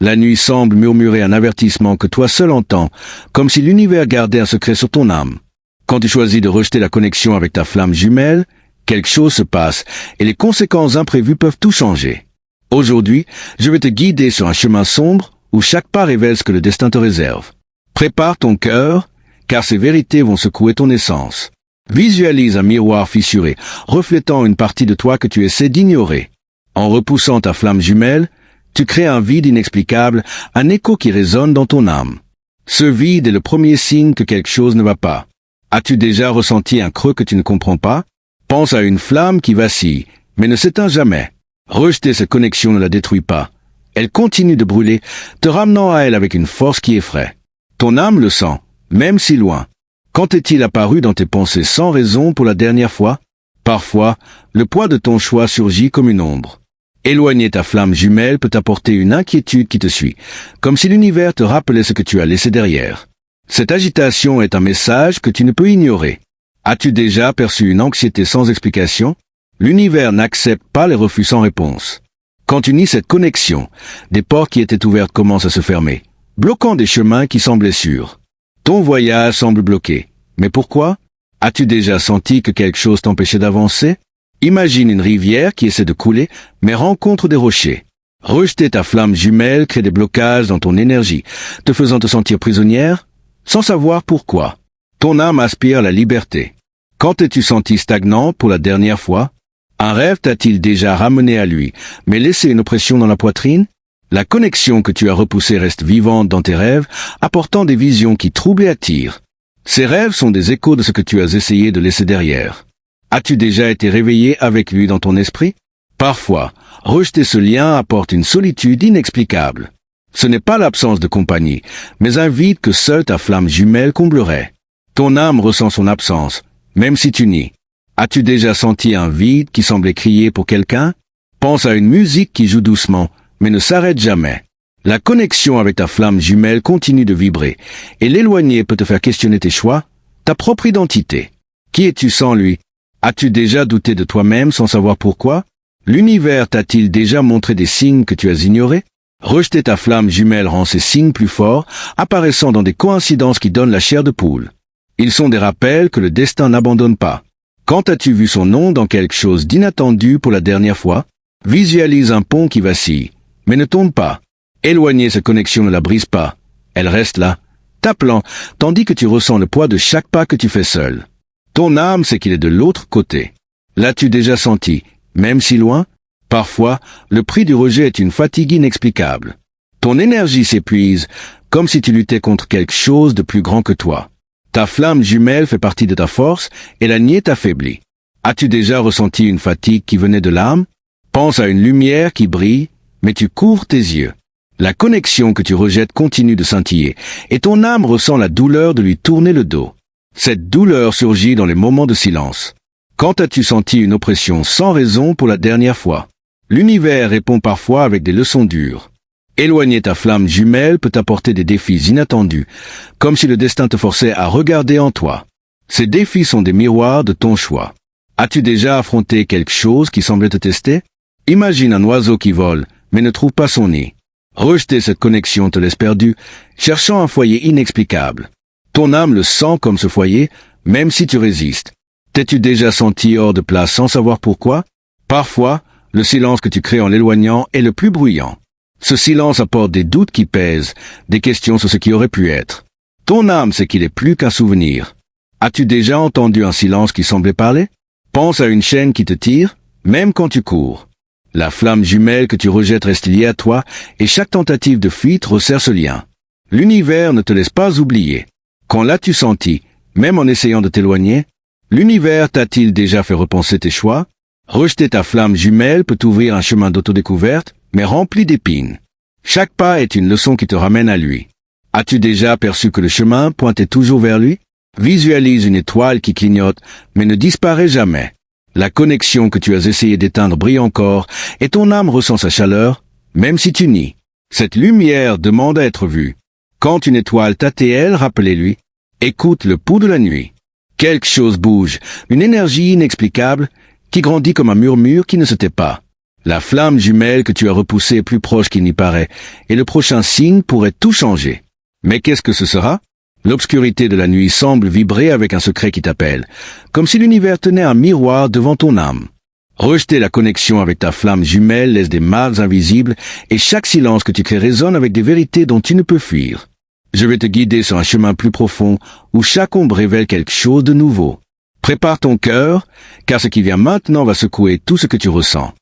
La nuit semble murmurer un avertissement que toi seul entends, comme si l'univers gardait un secret sur ton âme. Quand tu choisis de rejeter la connexion avec ta flamme jumelle, quelque chose se passe et les conséquences imprévues peuvent tout changer. Aujourd'hui, je vais te guider sur un chemin sombre où chaque pas révèle ce que le destin te réserve. Prépare ton cœur, car ces vérités vont secouer ton essence. Visualise un miroir fissuré, reflétant une partie de toi que tu essaies d'ignorer. En repoussant ta flamme jumelle, tu crées un vide inexplicable, un écho qui résonne dans ton âme. Ce vide est le premier signe que quelque chose ne va pas. As-tu déjà ressenti un creux que tu ne comprends pas? Pense à une flamme qui vacille, mais ne s'éteint jamais. Rejeter cette connexion ne la détruit pas. Elle continue de brûler, te ramenant à elle avec une force qui effraie. Ton âme le sent, même si loin. Quand est-il apparu dans tes pensées sans raison pour la dernière fois? Parfois, le poids de ton choix surgit comme une ombre. Éloigner ta flamme jumelle peut t'apporter une inquiétude qui te suit, comme si l'univers te rappelait ce que tu as laissé derrière. Cette agitation est un message que tu ne peux ignorer. As-tu déjà perçu une anxiété sans explication? L'univers n'accepte pas les refus sans réponse. Quand tu nies cette connexion, des portes qui étaient ouvertes commencent à se fermer, bloquant des chemins qui semblaient sûrs. Ton voyage semble bloqué. Mais pourquoi? As-tu déjà senti que quelque chose t'empêchait d'avancer? Imagine une rivière qui essaie de couler, mais rencontre des rochers. Rejeter ta flamme jumelle crée des blocages dans ton énergie, te faisant te sentir prisonnière, sans savoir pourquoi. Ton âme aspire à la liberté. Quand t'es-tu senti stagnant pour la dernière fois? Un rêve t'a-t-il déjà ramené à lui, mais laissé une oppression dans la poitrine? La connexion que tu as repoussée reste vivante dans tes rêves, apportant des visions qui troublent et attirent. Ces rêves sont des échos de ce que tu as essayé de laisser derrière. As-tu déjà été réveillé avec lui dans ton esprit? Parfois, rejeter ce lien apporte une solitude inexplicable. Ce n'est pas l'absence de compagnie, mais un vide que seule ta flamme jumelle comblerait. Ton âme ressent son absence, même si tu nies. As-tu déjà senti un vide qui semblait crier pour quelqu'un? Pense à une musique qui joue doucement, mais ne s'arrête jamais. La connexion avec ta flamme jumelle continue de vibrer, et l'éloigner peut te faire questionner tes choix, ta propre identité. Qui es-tu sans lui? As-tu déjà douté de toi-même sans savoir pourquoi? L'univers t'a-t-il déjà montré des signes que tu as ignorés? Rejeter ta flamme jumelle rend ces signes plus forts, apparaissant dans des coïncidences qui donnent la chair de poule. Ils sont des rappels que le destin n'abandonne pas. Quand as-tu vu son nom dans quelque chose d'inattendu pour la dernière fois? Visualise un pont qui vacille, mais ne tombe pas. Éloigner cette connexion ne la brise pas. Elle reste là, t'appelant, tandis que tu ressens le poids de chaque pas que tu fais seul. Ton âme sait qu'il est de l'autre côté. L'as-tu déjà senti, même si loin? Parfois, le prix du rejet est une fatigue inexplicable. Ton énergie s'épuise, comme si tu luttais contre quelque chose de plus grand que toi. Ta flamme jumelle fait partie de ta force, et la nier t'affaiblit. As-tu déjà ressenti une fatigue qui venait de l'âme? Pense à une lumière qui brille, mais tu couvres tes yeux. La connexion que tu rejettes continue de scintiller, et ton âme ressent la douleur de lui tourner le dos. Cette douleur surgit dans les moments de silence. Quand as-tu senti une oppression sans raison pour la dernière fois? L'univers répond parfois avec des leçons dures. Éloigner ta flamme jumelle peut t'apporter des défis inattendus, comme si le destin te forçait à regarder en toi. Ces défis sont des miroirs de ton choix. As-tu déjà affronté quelque chose qui semblait te tester? Imagine un oiseau qui vole, mais ne trouve pas son nid. Rejeter cette connexion te laisse perdu, cherchant un foyer inexplicable. Ton âme le sent comme ce foyer, même si tu résistes. T'es-tu déjà senti hors de place sans savoir pourquoi? Parfois, le silence que tu crées en l'éloignant est le plus bruyant. Ce silence apporte des doutes qui pèsent, des questions sur ce qui aurait pu être. Ton âme sait qu'il est plus qu'un souvenir. As-tu déjà entendu un silence qui semblait parler? Pense à une chaîne qui te tire, même quand tu cours. La flamme jumelle que tu rejettes reste liée à toi, et chaque tentative de fuite resserre ce lien. L'univers ne te laisse pas oublier. Quand l'as-tu senti, même en essayant de t'éloigner? L'univers t'a-t-il déjà fait repenser tes choix? Rejeter ta flamme jumelle peut t'ouvrir un chemin d'autodécouverte, mais rempli d'épines. Chaque pas est une leçon qui te ramène à lui. As-tu déjà perçu que le chemin pointait toujours vers lui? Visualise une étoile qui clignote, mais ne disparaît jamais. La connexion que tu as essayé d'éteindre brille encore, et ton âme ressent sa chaleur, même si tu nies. Cette lumière demande à être vue. Quand une étoile t'attelle, rappelez-lui. Écoute le pouls de la nuit. Quelque chose bouge, une énergie inexplicable, qui grandit comme un murmure qui ne se tait pas. La flamme jumelle que tu as repoussée est plus proche qu'il n'y paraît, et le prochain signe pourrait tout changer. Mais qu'est-ce que ce sera? L'obscurité de la nuit semble vibrer avec un secret qui t'appelle, comme si l'univers tenait un miroir devant ton âme. Rejeter la connexion avec ta flamme jumelle laisse des marques invisibles, et chaque silence que tu crées résonne avec des vérités dont tu ne peux fuir. Je vais te guider sur un chemin plus profond, où chaque ombre révèle quelque chose de nouveau. Prépare ton cœur, car ce qui vient maintenant va secouer tout ce que tu ressens.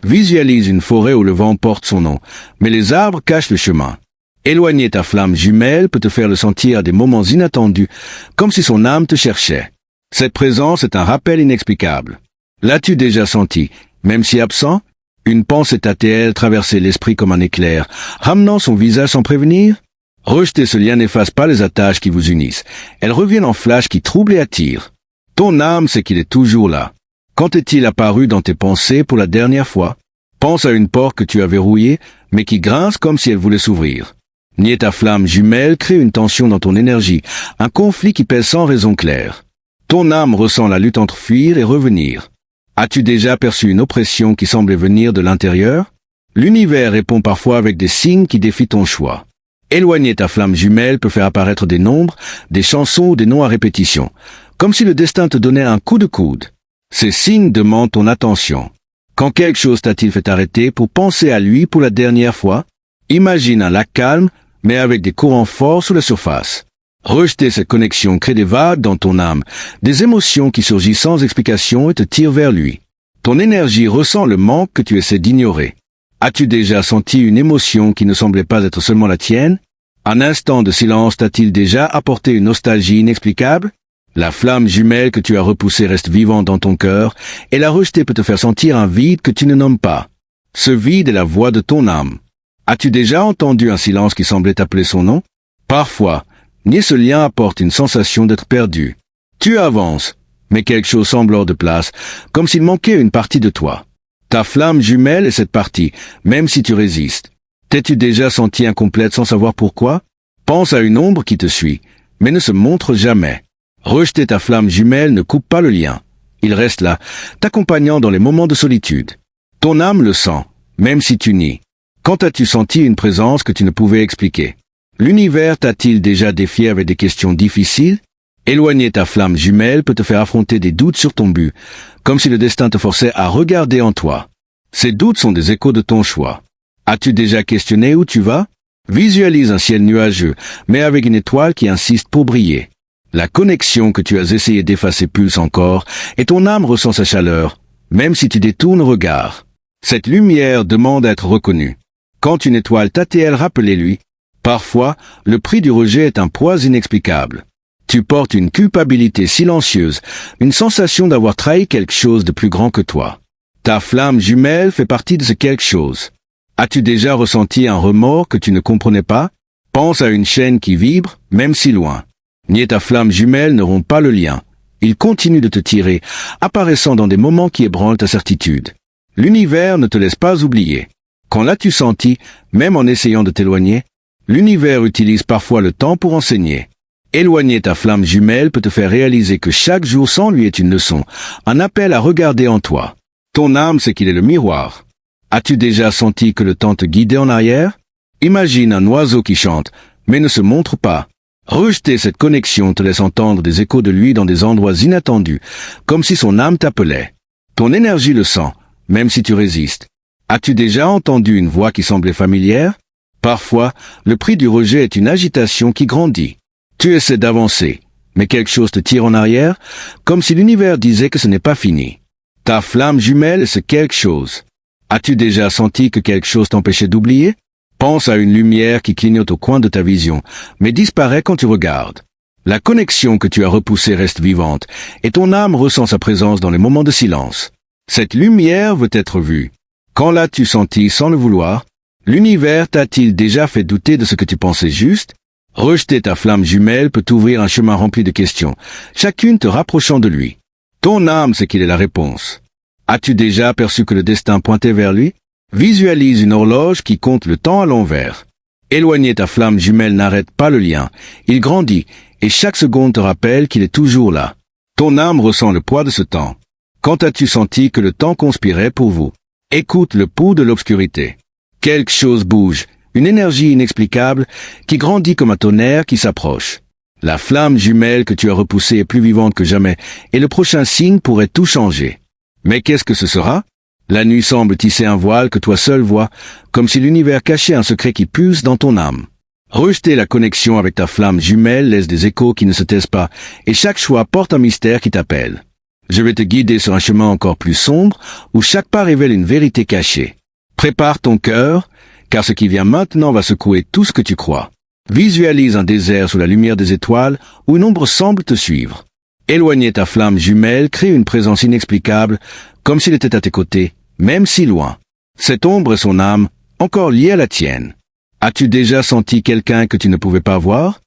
Visualise une forêt où le vent porte son nom, mais les arbres cachent le chemin. Éloigner ta flamme jumelle peut te faire le sentir à des moments inattendus, comme si son âme te cherchait. Cette présence est un rappel inexplicable. L'as-tu déjà senti, même si absent? Une pensée t'a-t-elle traversé l'esprit comme un éclair, ramenant son visage sans prévenir? Rejeter ce lien n'efface pas les attaches qui vous unissent. Elles reviennent en flash qui troublent et attirent. Ton âme sait qu'il est toujours là. Quand est-il apparu dans tes pensées pour la dernière fois? Pense à une porte que tu as verrouillée, mais qui grince comme si elle voulait s'ouvrir. Nier ta flamme jumelle crée une tension dans ton énergie, un conflit qui pèse sans raison claire. Ton âme ressent la lutte entre fuir et revenir. As-tu déjà perçu une oppression qui semblait venir de l'intérieur? L'univers répond parfois avec des signes qui défient ton choix. Éloigner ta flamme jumelle peut faire apparaître des nombres, des chansons ou des noms à répétition, comme si le destin te donnait un coup de coude. Ces signes demandent ton attention. Quand quelque chose t'a-t-il fait arrêter pour penser à lui pour la dernière fois? Imagine un lac calme, mais avec des courants forts sous la surface. Rejeter cette connexion crée des vagues dans ton âme, des émotions qui surgissent sans explication et te tirent vers lui. Ton énergie ressent le manque que tu essaies d'ignorer. As-tu déjà senti une émotion qui ne semblait pas être seulement la tienne? Un instant de silence t'a-t-il déjà apporté une nostalgie inexplicable? La flamme jumelle que tu as repoussée reste vivante dans ton cœur, et la rejeter peut te faire sentir un vide que tu ne nommes pas. Ce vide est la voix de ton âme. As-tu déjà entendu un silence qui semblait appeler son nom? Parfois, nier ce lien apporte une sensation d'être perdu. Tu avances, mais quelque chose semble hors de place, comme s'il manquait une partie de toi. Ta flamme jumelle est cette partie, même si tu résistes. T'es-tu déjà senti incomplète sans savoir pourquoi? Pense à une ombre qui te suit, mais ne se montre jamais. Rejeter ta flamme jumelle ne coupe pas le lien. Il reste là, t'accompagnant dans les moments de solitude. Ton âme le sent, même si tu nies. Quand as-tu senti une présence que tu ne pouvais expliquer? L'univers t'a-t-il déjà défié avec des questions difficiles? Éloigner ta flamme jumelle peut te faire affronter des doutes sur ton but, comme si le destin te forçait à regarder en toi. Ces doutes sont des échos de ton choix. As-tu déjà questionné où tu vas? Visualise un ciel nuageux, mais avec une étoile qui insiste pour briller. La connexion que tu as essayé d'effacer pulse encore, et ton âme ressent sa chaleur, même si tu détournes le regard. Cette lumière demande à être reconnue. Quand une étoile t'a-t-elle rappelé lui? Parfois, le prix du rejet est un poids inexplicable. Tu portes une culpabilité silencieuse, une sensation d'avoir trahi quelque chose de plus grand que toi. Ta flamme jumelle fait partie de ce quelque chose. As-tu déjà ressenti un remords que tu ne comprenais pas? Pense à une chaîne qui vibre, même si loin. Nier ta flamme jumelle ne rompt pas le lien. Il continue de te tirer, apparaissant dans des moments qui ébranlent ta certitude. L'univers ne te laisse pas oublier. Quand l'as-tu senti, même en essayant de t'éloigner? L'univers utilise parfois le temps pour enseigner. Éloigner ta flamme jumelle peut te faire réaliser que chaque jour sans lui est une leçon, un appel à regarder en toi. Ton âme sait qu'il est le miroir. As-tu déjà senti que le temps te guidait en arrière? Imagine un oiseau qui chante, mais ne se montre pas. Rejeter cette connexion te laisse entendre des échos de lui dans des endroits inattendus, comme si son âme t'appelait. Ton énergie le sent, même si tu résistes. As-tu déjà entendu une voix qui semblait familière? Parfois, le prix du rejet est une agitation qui grandit. Tu essaies d'avancer, mais quelque chose te tire en arrière, comme si l'univers disait que ce n'est pas fini. Ta flamme jumelle est ce quelque chose. As-tu déjà senti que quelque chose t'empêchait d'oublier? Pense à une lumière qui clignote au coin de ta vision, mais disparaît quand tu regardes. La connexion que tu as repoussée reste vivante, et ton âme ressent sa présence dans les moments de silence. Cette lumière veut être vue. Quand l'as-tu senti sans le vouloir? L'univers t'a-t-il déjà fait douter de ce que tu pensais juste? Rejeter ta flamme jumelle peut t'ouvrir un chemin rempli de questions, chacune te rapprochant de lui. Ton âme sait qu'il est la réponse. As-tu déjà perçu que le destin pointait vers lui? Visualise une horloge qui compte le temps à l'envers. Éloigner ta flamme jumelle n'arrête pas le lien. Il grandit, et chaque seconde te rappelle qu'il est toujours là. Ton âme ressent le poids de ce temps. Quand as-tu senti que le temps conspirait pour vous? Écoute le pouls de l'obscurité. Quelque chose bouge, une énergie inexplicable qui grandit comme un tonnerre qui s'approche. La flamme jumelle que tu as repoussée est plus vivante que jamais, et le prochain signe pourrait tout changer. Mais qu'est-ce que ce sera? La nuit semble tisser un voile que toi seul vois, comme si l'univers cachait un secret qui pulse dans ton âme. Rejeter la connexion avec ta flamme jumelle laisse des échos qui ne se taisent pas, et chaque choix porte un mystère qui t'appelle. Je vais te guider sur un chemin encore plus sombre, où chaque pas révèle une vérité cachée. Prépare ton cœur, car ce qui vient maintenant va secouer tout ce que tu crois. Visualise un désert sous la lumière des étoiles, où une ombre semble te suivre. Éloigner ta flamme jumelle crée une présence inexplicable, comme s'il était à tes côtés, même si loin. Cette ombre est son âme, encore liée à la tienne. As-tu déjà senti quelqu'un que tu ne pouvais pas voir?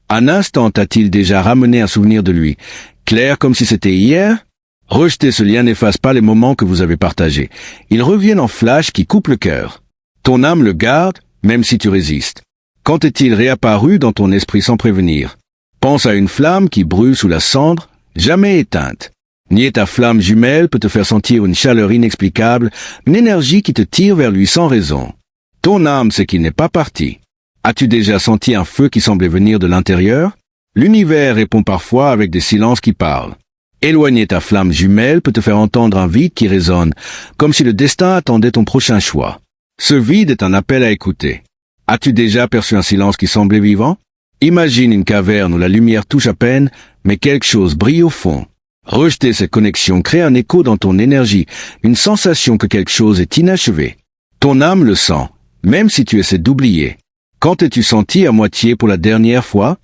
Un instant t'a-t-il déjà ramené un souvenir de lui, clair comme si c'était hier? Rejeter ce lien n'efface pas les moments que vous avez partagés. Ils reviennent en flash qui coupent le cœur. Ton âme le garde, même si tu résistes. Quand est-il réapparu dans ton esprit sans prévenir? Pense à une flamme qui brûle sous la cendre, jamais éteinte. Nier ta flamme jumelle peut te faire sentir une chaleur inexplicable, une énergie qui te tire vers lui sans raison. Ton âme sait qu'il n'est pas parti. As-tu déjà senti un feu qui semblait venir de l'intérieur? L'univers répond parfois avec des silences qui parlent. Éloigner ta flamme jumelle peut te faire entendre un vide qui résonne, comme si le destin attendait ton prochain choix. Ce vide est un appel à écouter. As-tu déjà perçu un silence qui semblait vivant? Imagine une caverne où la lumière touche à peine, mais quelque chose brille au fond. Rejeter cette connexion crée un écho dans ton énergie, une sensation que quelque chose est inachevé. Ton âme le sent, même si tu essaies d'oublier. Quand t'es-tu senti à moitié pour la dernière fois?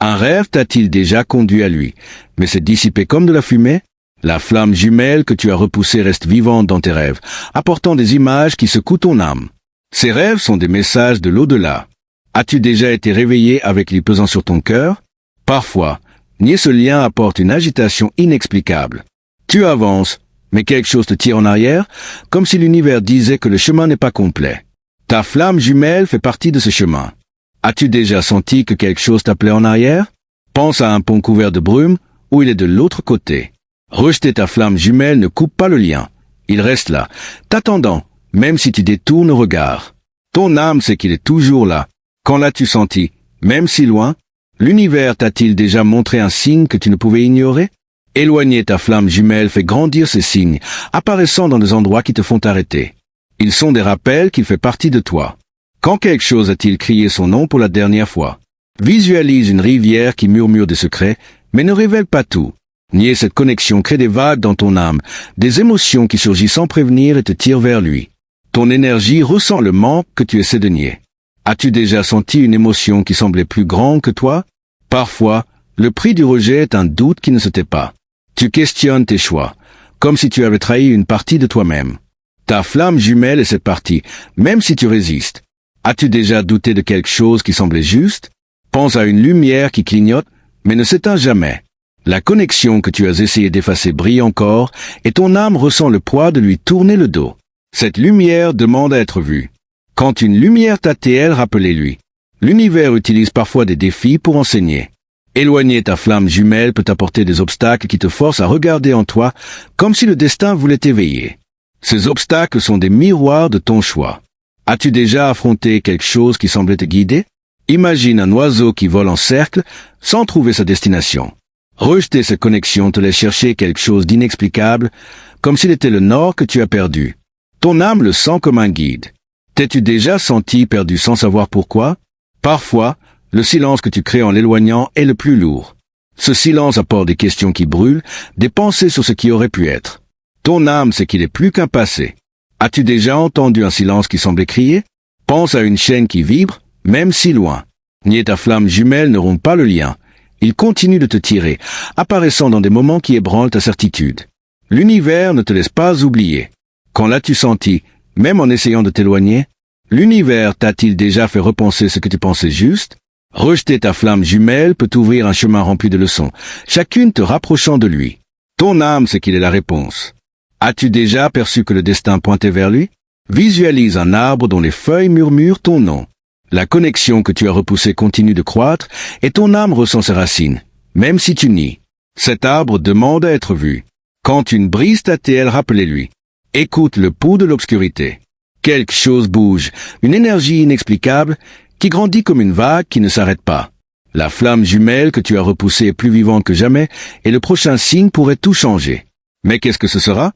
Un rêve t'a-t-il déjà conduit à lui, mais s'est dissipé comme de la fumée? La flamme jumelle que tu as repoussée reste vivante dans tes rêves, apportant des images qui secouent ton âme. Ces rêves sont des messages de l'au-delà. As-tu déjà été réveillé avec lui pesant sur ton cœur? Parfois, nier ce lien apporte une agitation inexplicable. Tu avances, mais quelque chose te tire en arrière, comme si l'univers disait que le chemin n'est pas complet. Ta flamme jumelle fait partie de ce chemin. As-tu déjà senti que quelque chose t'appelait en arrière? Pense à un pont couvert de brume, où il est de l'autre côté. Rejeter ta flamme jumelle ne coupe pas le lien. Il reste là, t'attendant, même si tu détournes le regard. Ton âme sait qu'il est toujours là. Quand l'as-tu senti, même si loin? L'univers t'a-t-il déjà montré un signe que tu ne pouvais ignorer? Éloigner ta flamme jumelle fait grandir ces signes, apparaissant dans des endroits qui te font arrêter. Ils sont des rappels qu'il fait partie de toi. Quand quelque chose a-t-il crié son nom pour la dernière fois? Visualise une rivière qui murmure des secrets, mais ne révèle pas tout. Nier cette connexion crée des vagues dans ton âme, des émotions qui surgissent sans prévenir et te tirent vers lui. Ton énergie ressent le manque que tu essaies de nier. As-tu déjà senti une émotion qui semblait plus grande que toi? Parfois, le prix du rejet est un doute qui ne se tait pas. Tu questionnes tes choix, comme si tu avais trahi une partie de toi-même. Ta flamme jumelle est cette partie, même si tu résistes. As-tu déjà douté de quelque chose qui semblait juste? Pense à une lumière qui clignote, mais ne s'éteint jamais. La connexion que tu as essayé d'effacer brille encore, et ton âme ressent le poids de lui tourner le dos. Cette lumière demande à être vue. Quand une lumière t'ATL, rappelez-lui. L'univers utilise parfois des défis pour enseigner. Éloigner ta flamme jumelle peut t'apporter des obstacles qui te forcent à regarder en toi, comme si le destin voulait t'éveiller. Ces obstacles sont des miroirs de ton choix. As-tu déjà affronté quelque chose qui semblait te guider? Imagine un oiseau qui vole en cercle, sans trouver sa destination. Rejeter cette connexion te laisse chercher quelque chose d'inexplicable, comme s'il était le nord que tu as perdu. Ton âme le sent comme un guide. T'es-tu déjà senti perdu sans savoir pourquoi? Parfois, le silence que tu crées en l'éloignant est le plus lourd. Ce silence apporte des questions qui brûlent, des pensées sur ce qui aurait pu être. Ton âme sait qu'il est plus qu'un passé. As-tu déjà entendu un silence qui semblait crier? Pense à une chaîne qui vibre, même si loin. Nier ta flamme jumelle ne rompt pas le lien. Il continue de te tirer, apparaissant dans des moments qui ébranlent ta certitude. L'univers ne te laisse pas oublier. Quand l'as-tu senti, même en essayant de t'éloigner? L'univers t'a-t-il déjà fait repenser ce que tu pensais juste? Rejeter ta flamme jumelle peut t'ouvrir un chemin rempli de leçons, chacune te rapprochant de lui. Ton âme sait qu'il est la réponse. As-tu déjà perçu que le destin pointait vers lui? Visualise un arbre dont les feuilles murmurent ton nom. La connexion que tu as repoussée continue de croître et ton âme ressent ses racines, même si tu nies. Cet arbre demande à être vu. Quand une brise t'ATL, rappelez-lui. Écoute le pouls de l'obscurité. Quelque chose bouge, une énergie inexplicable qui grandit comme une vague qui ne s'arrête pas. La flamme jumelle que tu as repoussée est plus vivante que jamais et le prochain signe pourrait tout changer. Mais qu'est-ce que ce sera?